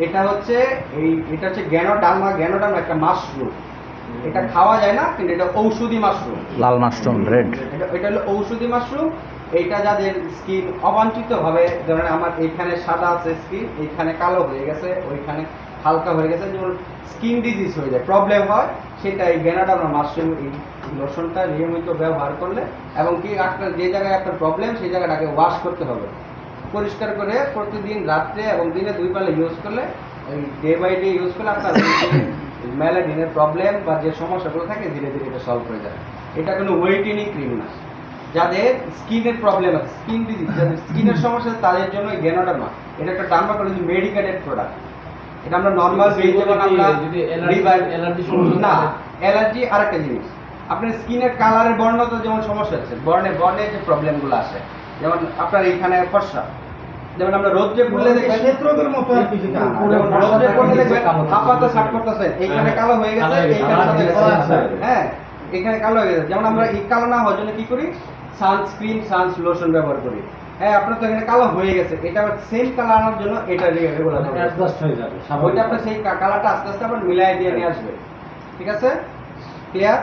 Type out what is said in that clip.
এটা হচ্ছে এটা হচ্ছে গ্যানোডার্মা একটা মাশরুম। এটা খাওয়া যায় না, কিন্তু এটা ঔষধি মাশরুম। লাল মাশরুম, রেড। এটা হলো ঔষধি মাশরুম। এইটা যাদের স্কিন অবাঞ্ছিত ভাবে, ধরেন আমার এইখানে সাদা আছে স্কিন, এইখানে কালো হয়ে গেছে, ওইখানে হালকা হয়ে গেছে, যেমন স্কিন ডিজিজ হয়ে যায়, প্রবলেম হয়, সেটা এই গ্যানোডার্মা মাশরুম এই লোশনটা নিয়মিত ব্যবহার করলে, এবং কি আপনার যে জায়গায় আপনার প্রবলেম সেই জায়গাটাকে ওয়াশ করতে হবে পরিষ্কার করে প্রতিদিন রাত্রে, এবং দিনে 2 বেলা ইউজ করলে, এই ডে বাই ডে ইউজ করলে আপনার মেলানিনের প্রবলেম বা যে সমস্যাগুলো থাকে ধীরে ধীরে এটা সলভ হয়ে যায়। এটা কোনো ওয়েটেনিং ক্রিম না। যাদের স্কিনের প্রবলেম আছে, স্কিন ডিজিজ, যাদের স্কিনের সমস্যা আছে, তাদের জন্য এই গ্যানোডার্মা এটা একটা ডার্মাটোলজি মেডিকেটেড প্রোডাক্ট। এটা আমরা নরমাল যেমন আমরা না, অ্যালার্জি আরেকটা জিনিস, আপনার স্কিনের কালারের বর্ণতা যেমন সমস্যা আছে, বর্ণে যে প্রবলেমগুলো আসে, যেমন আপনার এইখানে ফর্সা, যেমন আমরা রোদ্রে পড়লে দেখবেন ক্ষেত্রদের মতো আর কিছু না। যেমন রোদ্রে পড়লে দেখবেন হাফাতে শার্ট পরতেছে, এইখানে কালো হয়ে গেছে, এইখানে সাদা হয়ে গেছে, হ্যাঁ এখানে কালো হয়ে গেছে। যেমন আমরা এই কালো না হওয়ার জন্য কি করি, সানস্ক্রিন লোশন ব্যবহার করি। হ্যাঁ, আপনার তো এখানে কালো হয়ে গেছে, এটা আবার সেম কালার আনার জন্য এটা রেগুলার অ্যাডজাস্ট হয়ে যাবে। ওইটা আপনার সেই কালারটা আস্তে আস্তে আবার মিলাই দিয়ে নিয়ে আসবে। ঠিক আছে, ক্লিয়ার?